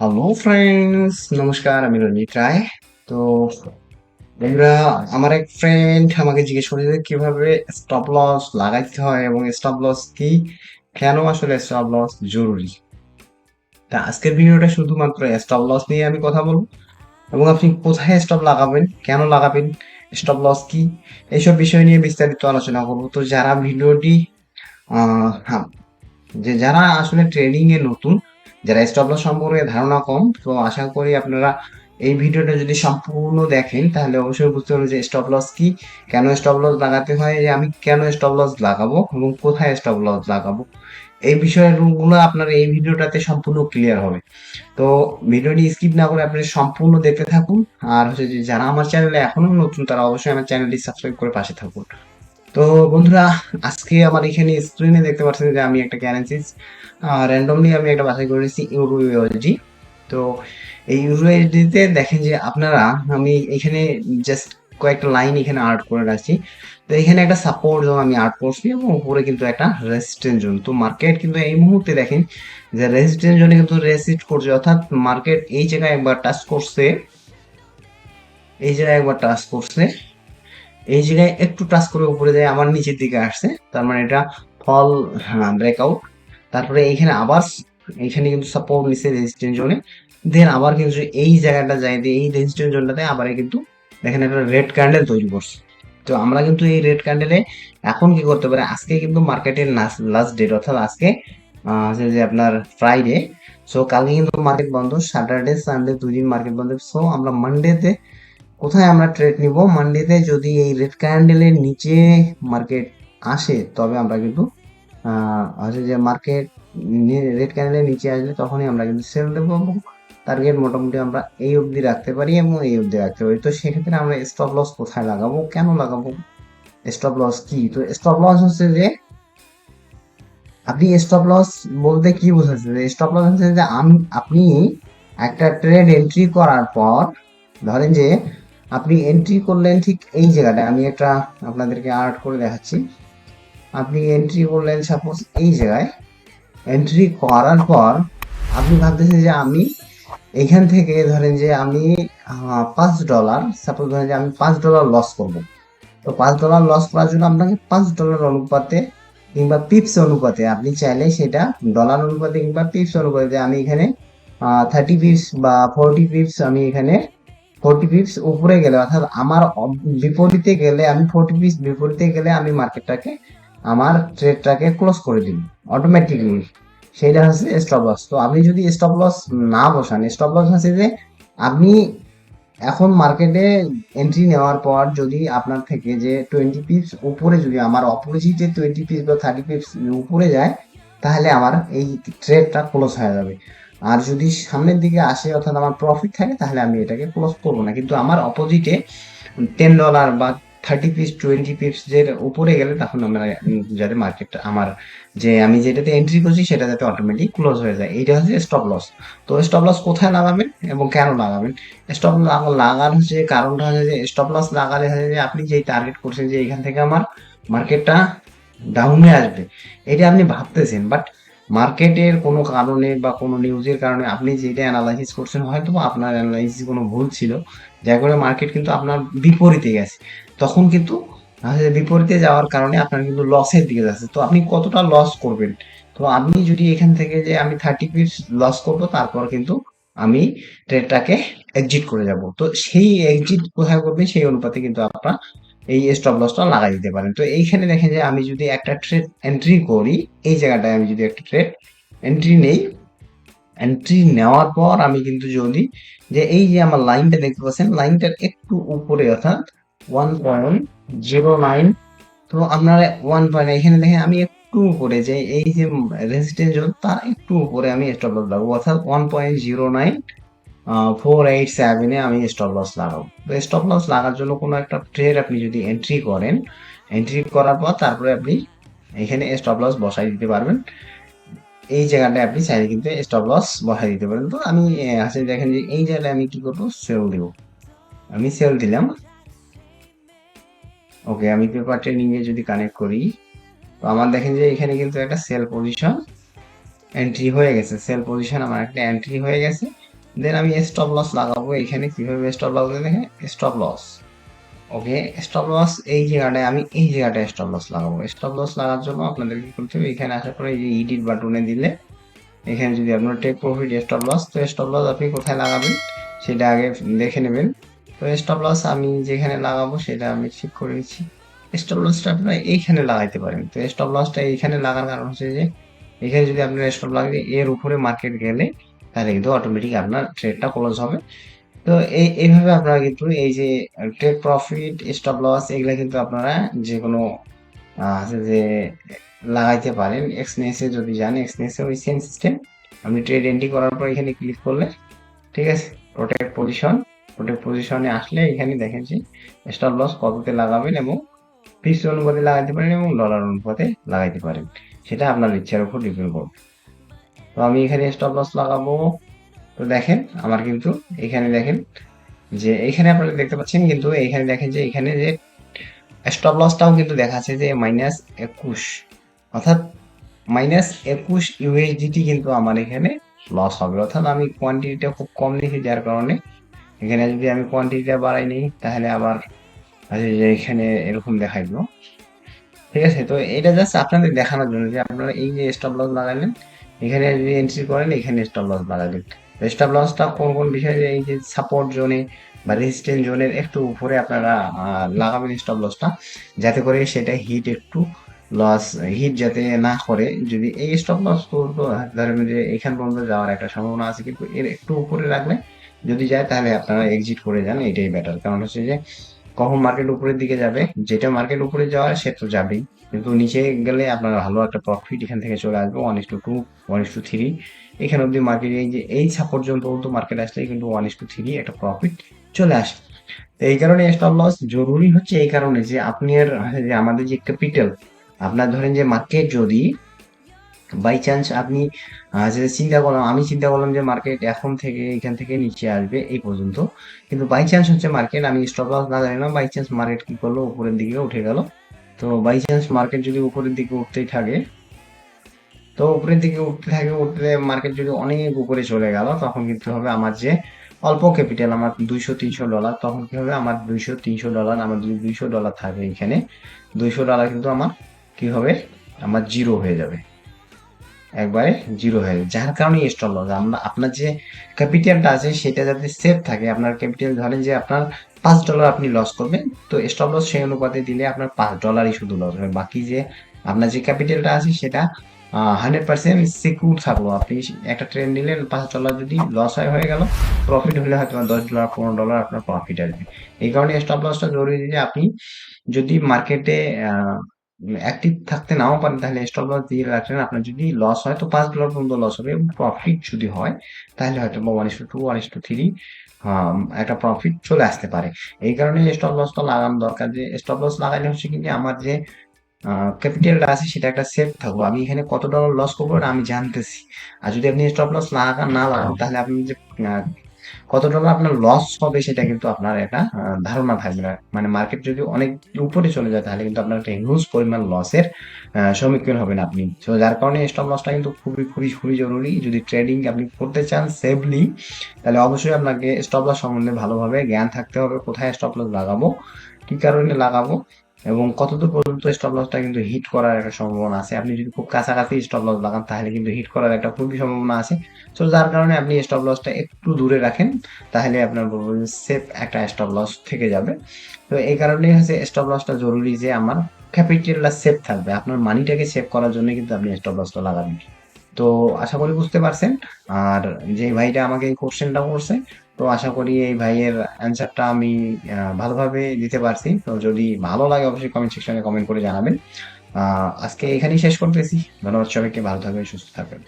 Hello friends, নমস্কার। আমি রঞ্জিত রায়। তো বন্ধুরা, আমার এক ফ্রেন্ড আমাকে জিজ্ঞেস করেছে কিভাবে স্টপ লস লাগাইতে হয় এবং স্টপ লস কি, কেন আসলে স্টপ লস জরুরি। তা আজকের ভিডিওটা শুধুমাত্র স্টপ লস নিয়ে আমি কথা বলবো এবং আপনি কোথায় স্টপ লাগাবেন, কেন লাগাবেন, স্টপ লস কি, এইসব বিষয় নিয়ে বিস্তারিত আলোচনা করবো। তো যারা ভিডিওটি হ্যাঁ, যারা আসলে ট্রেডিং এ নতুন, যারা স্টপ লস সম্পর্কে ধারণা কম, তো আশা করি আপনারা এই ভিডিওটা যদি সম্পূর্ণ দেখেন তাহলে অবশ্যই বুঝতে পারবেন যে স্টপ লস কি, কেন স্টপ লস লাগাতে হয়, যে আমি কেন স্টপ লস লাগাবো এবং কোথায় স্টপ লস লাগাবো। এই বিষয়গুলো আপনার এই ভিডিওটাতে সম্পূর্ণ ক্লিয়ার হবে। তো ভিডিওটি স্কিপ না করে আপনি সম্পূর্ণ দেখতে থাকুন। আর হচ্ছে যে যারা আমার চ্যানেলে এখনো নতুন তারা অবশ্যই আমার চ্যানেলটি সাবস্ক্রাইব করে পাশে থাকুন। তো বন্ধুরা, আজকে আমার এখানে স্ক্রিনে দেখতে পাচ্ছেন যে আমি একটা কারেন্সি র্যান্ডমলি আমি একটা বাছাই করেছি, ইউরো ইউএসডি। তো এই ইউরো ইউএসডি তে দেখেন যে আপনারা, আমি এখানে জাস্ট কয়েকটা লাইন এখানে আর্ট করে রাখছি। তো এখানে একটা সাপোর্ট জোন আমি আর্ট করছি এবং উপরে কিন্তু একটা রেজিস্ট্যান্স জোন। তো মার্কেট কিন্তু এই মুহূর্তে দেখেন যে রেজিস্ট্যান্স জোনে কিন্তু রেজিস্ট করছে, অর্থাৎ মার্কেট এই জায়গায় একবার টাচ করছে, এই জায়গায় একবার টাচ করছে, এই জায়গায় একটু টাচ করে উপরে যায় আমার নিচের দিকে আসছে, তার মানে এটা ফল ব্রেকআউট। তারপরে এইখানে আবার এইখানে কিন্তু সাপোর্ট নিচ্ছে রেজিস্ট্যান্স জোনে, দেন আবার কিন্তু এই জায়গাটা যাই দিয়ে এই রেজিস্ট্যান্স জোনটাতে আবার কিন্তু দেখেন একটা রেড ক্যান্ডেল তৈরি করছে। তো আমরা কিন্তু এই রেড ক্যান্ডেলে এখন কি করতে পারি, আজকে কিন্তু মার্কেটের লাস্ট ডেট, অর্থাৎ আজকে হচ্ছে যে আপনার ফ্রাইডে। সো কালকে কিন্তু মার্কেট বন্ধ, স্যাটারডে সানডে 2 দিন মার্কেট বন্ধ। সো আমরা মানডেতে কোথায় আমরা ট্রেড নিব, মান্ডিতে যদি এই রেড ক্যান্ডেলের নিচে মার্কেট আসে তবে আমরা কিন্তু হচ্ছে যে মার্কেট রেড ক্যান্ডেলের নিচে আসলে তখনই আমরা কিন্তু সেল দেবো এবং টার্গেট মোটামুটি আমরা এই অবধি রাখতে পারি এবং এই অবধি রাখতে পারি। তো সেক্ষেত্রে আমরা স্টপ লস কোথায় লাগাবো, কেন লাগাবো, স্টপ লস কি। তো স্টপ লস হচ্ছে যে, আপনি স্টপ লস বলতে কি বোঝাচ্ছে, যে স্টপ লস হচ্ছে যে আপনি একটা ট্রেড এন্ট্রি করার পর, ধরেন যে আপনি এন্ট্রি করলেন ঠিক এই জায়গাটায়, আমি একটা আপনাদেরকে আর্ট করে দেখাচ্ছি। আপনি এন্ট্রি করলেন সাপোজ এই জায়গায়, এন্ট্রি করার পর আপনি ভাবতেছেন যে আমি এখান থেকে ধরেন যে আমি $5, সাপোজ ধরেন যে আমি $5 লস করব। তো $5 লস করার জন্য আপনাকে $5 অনুপাতে কিংবা পিপস অনুপাতে, আপনি চাইলে সেটা ডলার অনুপাতে কিংবা পিপস অনুপাতে, আমি এখানে 30 পিপস বা 40 পিপস, আমি এখানে 40 পিপস উপরে গেলে, অর্থাৎ আমার বিপরীতে গেলে, আমি 40 পিপস বিপরীতে গেলে আমি মার্কেটটাকে, আমার ট্রেডটাকে ক্লোজ করে দিই অটোমেটিকলি। সেইটা হচ্ছে স্টপ লস। তো আপনি যদি স্টপ লস না বসান, স্টপ লস হচ্ছে যে আপনি এখন মার্কেটে এন্ট্রি নেওয়ার পর যদি আপনার থেকে যে 20 পিপস উপরে, যদি আমার অপোজিটে 20 পিপস বা 30 পিপস উপরে যায়, তাহলে আমার এই ট্রেডটা ক্লোজ হয়ে যাবে। আর যদি সামনের দিকে আসে, অর্থাৎ আমার প্রফিট থাকে, তাহলে আমি এটাকে ক্লোজ করবো না। কিন্তু আমার অপোজিটে $10 বা 30 পিপস 20 পিপস এর উপরে গেলে তখন আমরা যাতে মার্কেটটা আমার, যে আমি যেটাতে এন্ট্রি করছি সেটা যাতে অটোমেটিক ক্লোজ হয়ে যায়, এইটা হচ্ছে স্টপ লস। তো স্টপ লস কোথায় লাগাবেন এবং কেন লাগাবেন। স্টপ লাগার হচ্ছে কারণটা হচ্ছে যে, স্টপ লস লাগালে হচ্ছে যে আপনি যেই টার্গেট করছেন যে এখান থেকে আমার মার্কেটটা ডাউনে আসবে, এটা আপনি ভাবতেছেন, বাট মার্কেটের কোনো কারণে বা কোনো নিউজের কারণে আপনি যেটা অ্যানালাইসিস করছেন, হয়তো বা আপনার অ্যানালাইসিস কোনো ভুল ছিল, যার কারণে মার্কেট কিন্তু আপনার বিপরীতে গেছে। তখন কিন্তু বিপরীতে যাওয়ার কারণে আপনার কিন্তু লসের দিকে যাচ্ছে। তো আপনি কতটা লস করবেন। তো আপনি যদি এখান থেকে যে আমি 30 পিপস লস করবো, তারপর কিন্তু আমি ট্রেডটাকে এক্সিট করে যাব। তো সেই এক্সিট কোথায় করবেন সেই অনুপাতে কিন্তু আপনার এই স্টপ লসটা লাগাই দিতে পারেন। তো এইখানে দেখেন যে আমি যদি একটা ট্রেড এন্ট্রি করি, এই জায়গাটায় আমি যদি একটা ট্রেড এন্ট্রি নেই, এন্ট্রি নেওয়ার পর আমি কিন্তু যদি, যে এই যে আমার লাইনটা দেখতে পাচ্ছেন, লাইনটার একটু উপরে, অর্থাৎ 1.09, তো আপনারা 1 পয়েন্ট এখানে দেখেন আমি একটু উপরে, যে এই যে রেজিস্ট্যান্স জোন তার একটু উপরে আমি স্টপ লস লাগাবো, অর্থাৎ 1.0948 আমি স্টপ লস লাগাবো। তো স্টপ লস লাগার জন্য কোনো একটা ট্রেড আপনি যদি এন্ট্রি করেন, এন্ট্রি করার পর তারপরে আপনি এখানে স্টপ লস বসাই দিতে পারবেন। এই জায়গাটায় আপনি চাইলে কিন্তু স্টপ লস বসাই দিতে পারেন। তো আমি আসলে দেখেন যে এই জায়গায় আমি কি করবো, সেল দিব। আমি সেল দিলাম। ওকে, আমি পেপার ট্রেডিং এ যদি কানেক্ট করি, তো আমার দেখেন যে এখানে কিন্তু একটা সেল পজিশন এন্ট্রি হয়ে গেছে, সেল পজিশন আমার একটা এন্ট্রি হয়ে গেছে। দেন আমি স্টপ লস লাগাবো এখানে। কিভাবে স্টপ লস দেখেন, স্টপ লস, ওকে, স্টপ লস এই জায়গাটায় আমি এই জায়গাটায় স্টপ লস লাগাবো। স্টপ লস লাগার জন্য আপনাদের কি করতে হবে, এখানে আসার পরে এই যে ইডিট বাটনে দিলে এখানে যদি আপনার টেক প্রফিট স্টপ লস, তো স্টপ লস আপনি কোথায় লাগাবেন সেটা আগে দেখে নেবেন। তো স্টপ লস আমি যেখানে লাগাবো সেটা আমি ঠিক করে নিচ্ছি। স্টপ লসটা আপনারা এইখানে লাগাইতে পারেন। তো স্টপ লসটা এইখানে লাগার কারণ হচ্ছে যে এখানে যদি আপনার স্টপ লাগে এর উপরে মার্কেট গেলে তাহলে কিন্তু অটোমেটিক আপনার ট্রেডটা ক্লোজ হবে। তো এইভাবে আপনারা কিন্তু এই যে টেক প্রফিট স্টপ লস এগুলা কিন্তু আপনারা যে কোনো আছে যে লাগাইতে পারেন। এক্সনেসে যদি যান, এক্সনেসে ওই সেম সিস্টেম, আপনি ট্রেড এন্ট্রি করার পর এখানে ক্লিক করলে ঠিক আছে, প্রোটেক্ট পজিশন, প্রোটেক্ট পজিশনে আসলে এখানে দেখেন যে স্টপ লস কততে লাগাবেন এবং পিস অনুপাতে লাগাইতে পারেন এবং ডলার অনুপাতে লাগাইতে পারেন, সেটা আপনার ইচ্ছার উপর ডিপেন্ড করবে। তো আমি এখানে স্টপ লস লাগাবো। তো দেখেন আমার কিন্তু এখানে দেখেন যে এখানে আপনারা দেখতে পাচ্ছেন, কিন্তু এখানে দেখেন যে এখানে যে স্টপ লসটাও কিন্তু দেখা যাচ্ছে যে -21, অর্থাৎ -21 USDT কিন্তু আমার এখানে লস হবে। অর্থাৎ আমি কোয়ান্টিটিটা খুব কম নিয়েছি, যার কারণে এখানে যদি আমি কোয়ান্টিটিটা বাড়াই নিই তাহলে আবার আছে যে এখানে এরকম দেখাইলো। ঠিক আছে, তো এটা জাস্ট আপনাদের দেখানোর জন্য যে আপনারা এই যে স্টপ লস লাগালেন, এখানে যদি এন্ট্রি করেন এখানে স্টপ লস লাগালেন। স্টপ লসটা কোন কোন বিষয়ে, এই যে সাপোর্ট জোনে বা রেজিস্ট্যান্স জোনের একটু উপরে আপনারা লাগাবেন স্টপ লসটা, যাতে করে সেটা হিট একটু লস হিট যাতে না করে। যদি এই স্টপ লস ধরেন যে এখান পর্যন্ত যাওয়ার একটা সম্ভাবনা আছে, কিন্তু এর একটু উপরে রাখলে যদি যায় তাহলে আপনারা এক্সিট করে যান, এটাই বেটার। কারণ হচ্ছে যে কখন মার্কেট উপরের দিকে যাবে, যেটা মার্কেট উপরে যাওয়ার সে তো যাবেই, কিন্তু নিচে গেলে আপনার ভালো একটা প্রফিট এখান থেকে চলে আসবে 1:2, 1:3। এখানে অব্দি মার্কেট এই যে এই সাপোর্ট জোন পর্যন্ত মার্কেট আসলে কিন্তু 1:3 একটা প্রফিট চলে আসে। তো এই কারণে স্টপ লস জরুরি হচ্ছে, এই কারণে যে আপনার যে আমাদের যে ক্যাপিটাল, আপনার ধরেন যে মার্কেট যদি বাই চান্স আপনি যে চিন্তা করলাম, আমি চিন্তা করলাম যে মার্কেট এখন থেকে এখান থেকে নিচে আসবে এই পর্যন্ত, কিন্তু বাই চান্স হচ্ছে মার্কেট, আমি স্টপ লস না জানি না, বাই চান্স মার্কেট কি করলো উপরের দিকে উঠে গেল। তো বাই চান্স মার্কেট যদি উপরের দিকে উঠতেই থাকে, তো উপরের দিকে উঠতে থাকে, উঠতে মার্কেট যদি অনেক উপরে চলে গেল, তখন কিন্তু হবে আমার যে অল্প ক্যাপিটাল আমার 200-300 ডলার, তখন কি হবে আমার 200-300 ডলার, আমার যদি $200 থাকে এখানে, $200 কিন্তু আমার কি হবে, আমার জিরো হয়ে যাবে, একবারে জিরো হয়ে যায়। যার কারণে স্টপ লস, আমরা আপনার যে ক্যাপিটালটা আছে সেটা যাতে সেফ থাকে। আপনার ক্যাপিটাল ধরেন যে আপনার $5 আপনি লস করবেন, তো স্টপ লস সেই অনুপাতে দিলে আপনার $5 শুধু লস হবে। বাকি যে আপনার যে ক্যাপিটালটা আছে সেটা 100% সিকিউর থাকলো। আপনি একটা ট্রেড নিলেন, $5 যদি লস হয়ে গেল, প্রফিট হলে হয়তো $10, $15 আপনার প্রফিট আসবে। এই কারণে স্টপ লসটা জরুরি যে আপনি যদি মার্কেটে অ্যাক্টিভ থাকতে নাও পারেন তাহলে স্টপ লস দিয়ে রাখলেন। আপনার যদি লস হয় তো $5 পর্যন্ত লস হবে, এবং প্রফিট যদি হয় তাহলে হয়তো বা 1:2, 1:3 একটা প্রফিট চলে আসতে পারে। এই কারণে স্টপ লসটা লাগানো দরকার। যে স্টপ লস লাগাইলে হচ্ছে কি যে আমার যে ক্যাপিটালটা আছে সেটা একটা সেফ থাকবো। আমি এখানে কত ডলার লস করবো এটা আমি জানতেছি। আর যদি আপনি স্টপ লস না লাগান তাহলে আপনি যে আহ, কত ডলার আপনার লস হবে সেটা কিন্তু আপনার একটা ধারণা থাকবে না। মানে মার্কেট যদি অনেক উপরে চলে যায় তাহলে কিন্তু আপনার একটা হিউজ পরিমাণ লসের সম্মুখীন হবেন আপনি। তো যার কারণে স্টপ লসটা কিন্তু খুবই খুবই খুবই জরুরি। যদি ট্রেডিং আপনি করতে চান সেফলি, তাহলে অবশ্যই আপনাকে স্টপ লস সম্বন্ধে ভালোভাবে জ্ঞান থাকতে হবে। কোথায় স্টপ লস লাগাবো, কি কারণে লাগাবো, এবং কতদূর পর্যন্ত স্টপ লসটা কিন্তু হিট করার একটা সম্ভাবনা আছে। আপনি যদি খুব কাছাকাছি স্টপ লস লাগান তাহলে কিন্তু হিট করার একটা খুবই সম্ভাবনা আছে। তো যার কারণে আপনি স্টপ লসটা একটু দূরে রাখেন, তাহলে আপনার বলবো যে সেফ একটা স্টপ লস থেকে যাবে। তো এই কারণেই হচ্ছে স্টপ লসটা জরুরি, যে আমার ক্যাপিটালটা সেফ থাকবে। আপনার মানিটাকে সেভ করার জন্য কিন্তু আপনি স্টপ লসটা লাগাবেন। তো আশা করি বুঝতে পারছেন। আর যে ভাইটা আমাকে এই কোশ্চেনটা করছে, তো আশা করি এই ভাইয়ের অ্যান্সারটা আমি ভালোভাবে দিতে পারছি। তো যদি ভালো লাগে অবশ্যই কমেন্ট সেকশনে কমেন্ট করে জানাবেন। আজকে এখানেই শেষ করতেছি। ধন্যবাদ সবাইকে, ভালো থাকবেন, সুস্থ থাকবেন।